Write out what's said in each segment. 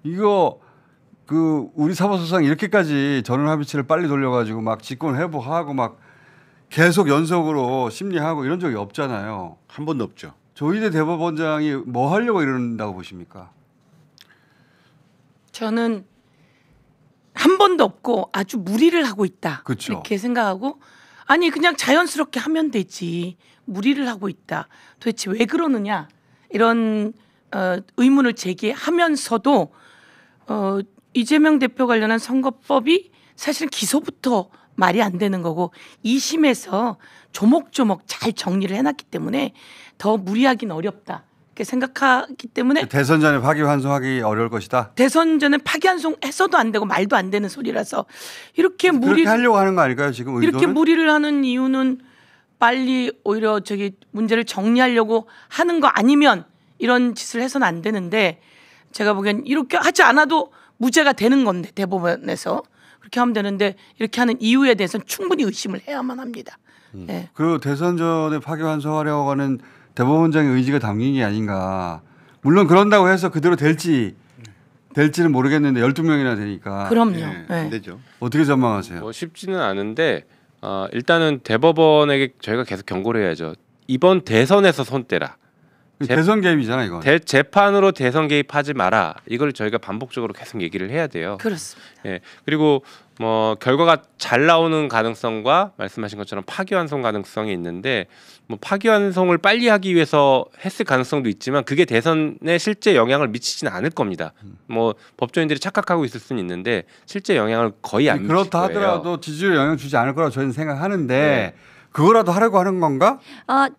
이거 그 우리 사법소상 이렇게까지 전원합의체를 빨리 돌려가지고 막 직권 회부하고 막 계속 연속으로 심리하고 이런 적이 없잖아요. 한 번도 없죠. 조희대 대법원장이 뭐 하려고 이런다고 보십니까? 저는 한 번도 없고 아주 무리를 하고 있다. 그쵸. 이렇게 생각하고 아니 그냥 자연스럽게 하면 되지. 무리를 하고 있다. 도대체 왜 그러느냐 이런 의문을 제기하면서도 이재명 대표 관련한 선거법이 사실은 기소부터 말이 안 되는 거고 2심에서 조목조목 잘 정리를 해놨기 때문에 더 무리하긴 어렵다. 이렇게 생각하기 때문에 대선 전에 파기환송하기 어려울 것이다. 대선 전에 파기환송해서도 안 되고 말도 안 되는 소리라서 이렇게 그렇게 하려고 하는 거 아닐까요 지금 의도는? 이렇게 무리를 하는 이유는 빨리 오히려 문제를 정리하려고 하는 거 아니면 이런 짓을 해서는 안 되는데 제가 보기엔 이렇게 하지 않아도 무죄가 되는 건데 대법원에서 그렇게 하면 되는데 이렇게 하는 이유에 대해서는 충분히 의심을 해야만 합니다. 네. 그 대선 전에 파기환송하려고 하는 대법원장의 의지가 담긴 게 아닌가. 물론 그런다고 해서 그대로 될지는 모르겠는데 12명이나 되니까. 그럼요. 네, 네. 안 되죠. 어떻게 전망하세요? 뭐 쉽지는 않은데 일단은 대법원에게 저희가 계속 경고를 해야죠. 이번 대선에서 손 떼라. 대선 개입이잖아 이건. 재판으로 대선 개입하지 마라. 이걸 저희가 반복적으로 계속 얘기를 해야 돼요. 그렇습니다. 예. 그리고 뭐 결과가 잘 나오는 가능성과 말씀하신 것처럼 파기환송 가능성이 있는데 뭐 파기환송을 빨리 하기 위해서 했을 가능성도 있지만 그게 대선에 실제 영향을 미치지는 않을 겁니다. 뭐 법조인들이 착각하고 있을 수는 있는데 실제 영향을 거의 안 미칠 거예요. 그렇다 하더라도 지지율에 영향 주지 않을 거라고 저희는 생각하는데 그거라도 하려고 하는 건가?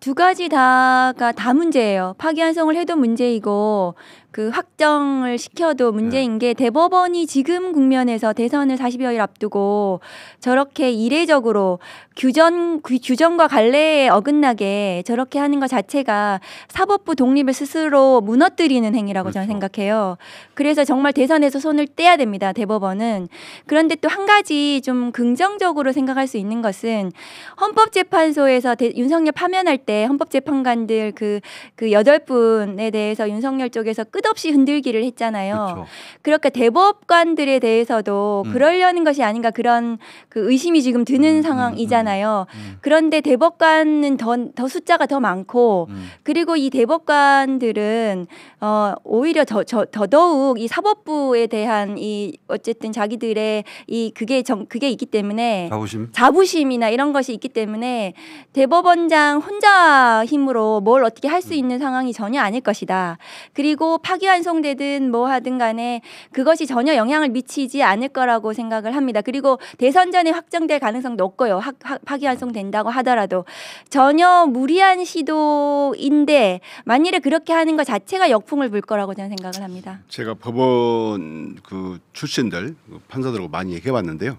두 가지 다가 다 문제예요. 파기환송을 해도 문제이고 그 확정을 시켜도 문제인 게 대법원이 지금 국면에서 대선을 40여일 앞두고 저렇게 이례적으로 규정과 관례에 어긋나게 저렇게 하는 것 자체가 사법부 독립을 스스로 무너뜨리는 행위라고 저는 생각해요. 그래서 정말 대선에서 손을 떼야 됩니다. 대법원은. 그런데 또 한 가지 좀 긍정적으로 생각할 수 있는 것은 헌법재판소에서 윤석열 파면할 때 헌법재판관들 그 8분에 대해서 윤석열 쪽에서 끝없이 흔들기를 했잖아요. 그렇죠. 그러니까 대법관들에 대해서도 그러려는 것이 아닌가 그런 그 의심이 지금 드는 상황이잖아요. 그런데 대법관은 더 숫자가 더 많고 그리고 이 대법관들은 오히려 더더욱 이 사법부에 대한 이 어쨌든 자기들의 이 그게 있기 때문에 자부심이나 이런 것이 있기 때문에 대법원장 혼자 힘으로 뭘 어떻게 할 수 있는 상황이 전혀 아닐 것이다. 그리고 파기환송되든 뭐 하든 간에 그것이 전혀 영향을 미치지 않을 거라고 생각을 합니다. 그리고 대선 전에 확정될 가능성도 없고요. 파기환송된다고 하더라도 전혀 무리한 시도인데 만일에 그렇게 하는 것 자체가 역풍을 불 거라고 저는 생각을 합니다. 제가 법원 그 출신들 판사들하고 많이 얘기해봤는데요.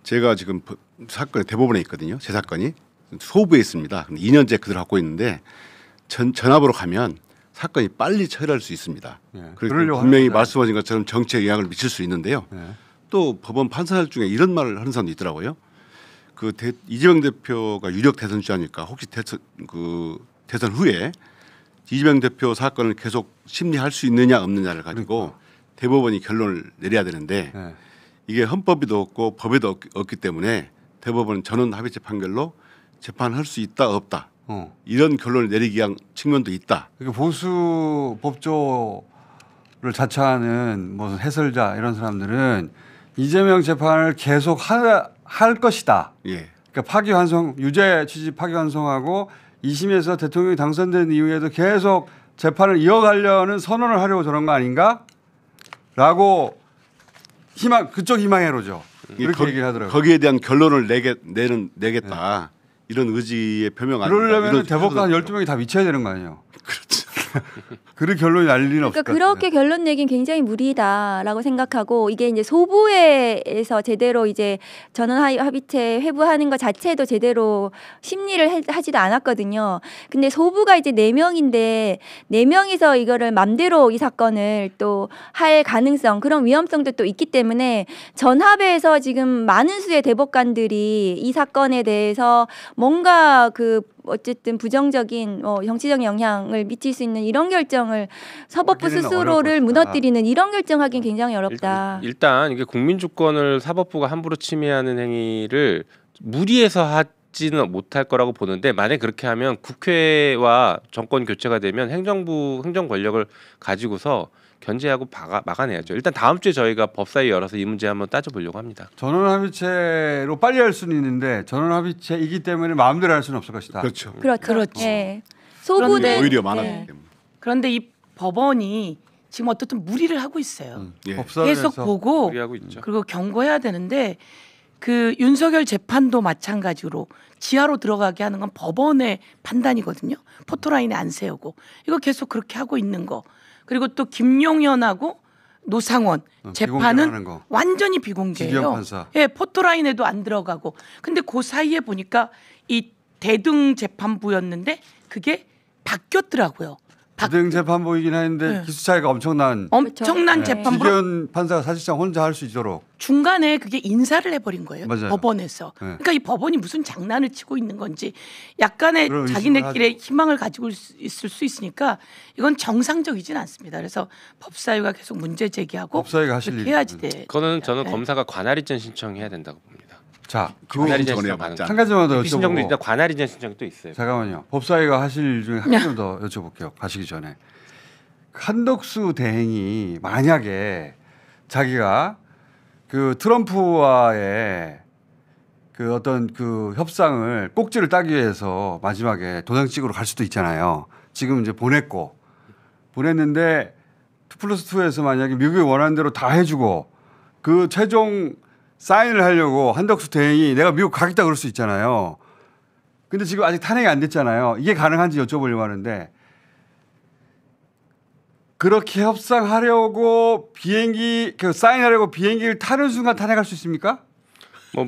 제가 지금 사건이 대법원에 있거든요. 제 사건이 소부에 있습니다. 2년째 그들 갖고 있는데 전압으로 가면 사건이 빨리 처리할 수 있습니다. 그리고 분명히 말씀하신 것처럼 정치에 영향을 미칠 수 있는데요. 또 법원 판사들 중에 이런 말을 하는 사람도 있더라고요. 이재명 대표가 유력 대선 주자니까 혹시 대선 후에 이재명 대표 사건을 계속 심리할 수 있느냐 없느냐를 가지고 대법원이 결론을 내려야 되는데 이게 헌법에도 없고 법에도 없기 때문에 대법원은 전원 합의체 판결로 재판할 수 있다 없다 이런 결론을 내리기 위한 측면도 있다. 그러니까 보수 법조를 자처하는 무슨 해설자 이런 사람들은 이재명 재판을 계속 할 것이다. 그러니까 파기환송 유죄 취지 파기환송하고 2심에서 대통령이 당선된 이후에도 계속 재판을 이어가려는 선언을 하려고 저런 거 아닌가?라고 그쪽 희망회로죠. 이렇게 얘기를 하더라고요. 거기에 대한 결론을 내겠다. 이런 의지의 표명 아닙니까? 그러려면 대법관 12명이 다 미쳐야 되는 거 아니에요. 그렇죠. 그 결론이 날 리는 없을 것 같아요. 그렇게 결론 내긴 굉장히 무리다라고 생각하고 이게 이제 소부에서 제대로 이제 전원 합의체 회부하는 것 자체도 제대로 심리를 하지도 않았거든요. 근데 소부가 이제 4명인데 4명이서 이거를 맘대로 이 사건을 또 할 가능성 그런 위험성도 또 있기 때문에 전합에서 지금 많은 수의 대법관들이 이 사건에 대해서 뭔가 어쨌든 부정적인 정치적인 영향을 미칠 수 있는 이런 결정을 사법부 하기는 스스로를 어려울 무너뜨리는 이런 결정하기는 굉장히 어렵다. 일단 이게 국민 주권을 사법부가 함부로 침해하는 행위를 무리해서 하지는 못할 거라고 보는데 만약 그렇게 하면 국회와 정권 교체가 되면 행정부 행정 권력을 가지고서 견제하고 막아내야죠. 일단 다음 주에 저희가 법사위 열어서 이 문제 한번 따져보려고 합니다. 전원합의체로 빨리 할 수는 있는데 전원합의체이기 때문에 마음대로 할 수는 없을 것이다. 그렇죠. 그렇죠. 예. 소부는 오히려 많았기 예. 때문에. 그런데 이 법원이 지금 어떻든 무리를 하고 있어요. 예. 법사위에서 계속 보고 우리하고 있죠. 그리고 경고해야 되는데 그 윤석열 재판도 마찬가지로 지하로 들어가게 하는 건 법원의 판단이거든요. 포토라인에 안 세우고 이거 계속 그렇게 하고 있는 거. 그리고 또 김용현하고 노상원 비공개하는 재판은 거. 완전히 지기현 비공개예요. 판사. 예, 포토라인에도 안 들어가고. 근데 그 사이에 보니까 이 대등 재판부였는데 그게 바뀌었더라고요. 대등 재판부이긴 했는데 네. 기수 차이가 엄청난 엄청난 네. 재판부로 지기현 판사가 사실상 혼자 할 수 있도록 중간에 그게 인사를 해버린 거예요. 맞아요. 법원에서. 네. 그러니까 이 법원이 무슨 장난을 치고 있는 건지 약간의 그런 자기네끼리의 희망을 가지고 있을 수 있으니까 이건 정상적이진 않습니다. 그래서 법사위가 계속 문제 제기하고 법사위가 하실 그렇게 일이 해야지 있는. 돼. 그거는 저는 네. 검사가 관할이전 신청해야 된다고 봅니다. 자, 그 관할이전 전에 신청 맞지 가능. 한 가지만 더 신청도 여쭤보고 일단 관할이전 신청이 또 있어요. 잠깐만요. 법사위가 하실 일 중에 한 가지 더 여쭤볼게요. 가시기 전에 한덕수 대행이 만약에 자기가 그 트럼프와의 그 어떤 그 협상을 꼭지를 따기 위해서 마지막에 도장찍으러 갈 수도 있잖아요. 지금 이제 보냈는데 2+2에서 만약에 미국이 원하는 대로 다 해주고 그 최종 사인을 하려고 한덕수 대행이 내가 미국 가겠다 그럴 수 있잖아요. 근데 지금 아직 탄핵이 안 됐잖아요. 이게 가능한지 여쭤보려고 하는데 그렇게 협상하려고 비행기 그 사인하려고 비행기를 타는 순간 탄핵할 수 있습니까? 뭐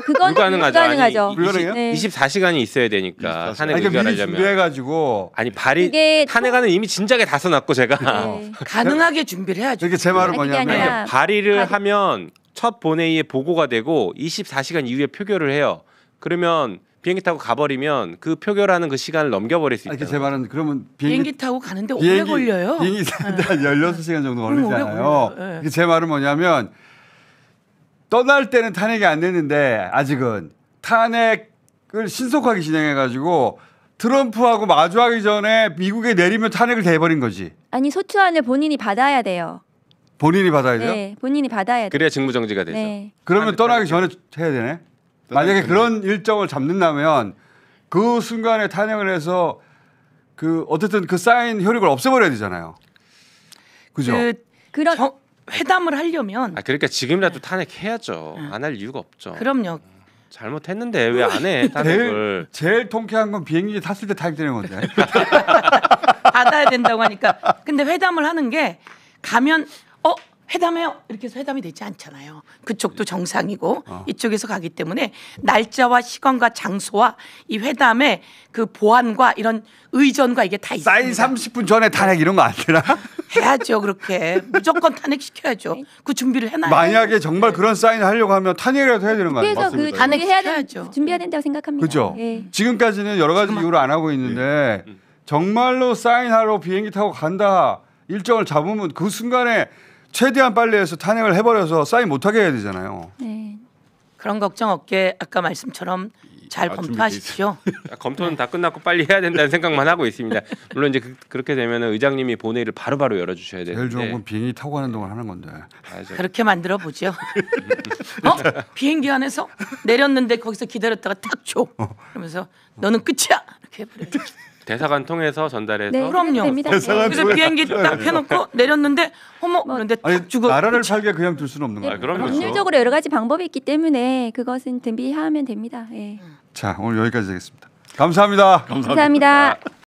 그건 불가능하죠. 불가능해요? 네. 24시간이 있어야 되니까 24시간. 탄핵 아니, 그러니까 미리 의결하려면 준비해가지고 아니 발의 그게 탄핵안은 이미 진작에 다 써놨고 제가 네. 가능하게 준비를 해야죠. 이게 제 말은 아니, 그게 뭐냐면 아니라 발의를 발의- 하면 첫 본회의에 보고가 되고 24시간 이후에 표결을 해요. 그러면 비행기 타고 가버리면 그 표결하는 그 시간을 넘겨버릴 수 아니, 있다. 제 말은 그러면 비행기 타고 가는데 오래 걸려요. 비행기 타는데 한 16시간 정도 그럼 오래 걸리잖아요. 걸려요. 예. 제 말은 뭐냐면 떠날 때는 탄핵이 안 됐는데 아직은 탄핵을 신속하게 진행해 가지고 트럼프하고 마주하기 전에 미국에 내리면 탄핵을 대버린 거지. 아니 소추안을 본인이 받아야 돼요. 본인이 받아야 돼요? 네, 본인이 받아야 돼요. 그래야 직무정지가 되죠. 네. 그러면 떠나기 전에 해야 되네. 만약에 전에. 그런 일정을 잡는다면 그 순간에 탄핵을 해서 그 어쨌든 그 사인 효력을 없애버려야 되잖아요. 그죠? 그런 회담을 하려면 그러니까 지금이라도 탄핵해야죠. 안 할 이유가 없죠. 그럼요. 잘못했는데 왜 안 해 탄핵을? 제일 통쾌한 건 비행기 탔을 때 탄핵되는 건데. 받아야 된다고 하니까. 근데 회담을 하는 게 가면 회담해요 이렇게 해서 회담이 되지 않잖아요. 그쪽도 정상이고 이쪽에서 가기 때문에 날짜와 시간과 장소와 이 회담의 그 보안과 이런 의전과 이게 다 사인 있습니다. 30분 전에 탄핵 이런 거 안 되나? 해야죠. 그렇게 무조건 탄핵시켜야죠. 그 준비를 해놔요. 만약에 정말 그런 사인을 하려고 하면 탄핵이라도 해야 되는 거 아니에요? 그래서 그 맞습니다. 준비해야 시켜야죠. 준비해야 된다고 생각합니다. 그죠? 예. 지금까지는 여러 가지 이유로 안 하고 있는데 정말로 사인하러 비행기 타고 간다 일정을 잡으면 그 순간에 최대한 빨리 해서 탄핵을 해버려서 사인 못하게 해야 되잖아요. 네. 그런 걱정 없게 아까 말씀처럼 잘 검토하십시오. 검토는 다 끝났고 빨리 해야 된다는 생각만 하고 있습니다. 물론 이제 그렇게 되면 의장님이 본회의를 바로바로 열어주셔야 되는데. 제일 좋은 건 비행기 타고 가는 동안 하는 건데. 맞아요. 그렇게 만들어 보죠. 비행기 안에서 내렸는데 거기서 기다렸다가 탁 줘. 그러면서 너는 끝이야. 이렇게 해버려요. 대사관 통해서 전달해서 네, 그럼요. 됩니다. 대사관 그래서 비행기 딱 해놓고 내렸는데 그런데 아니 탁 주고 나라를 끝이야. 팔게 그냥 둘 수는 없는 거예요. 그럼요. 법률적으로 여러 가지 방법이 있기 때문에 그것은 준비하면 됩니다. 예. 자 오늘 여기까지 하겠습니다. 감사합니다. 감사합니다.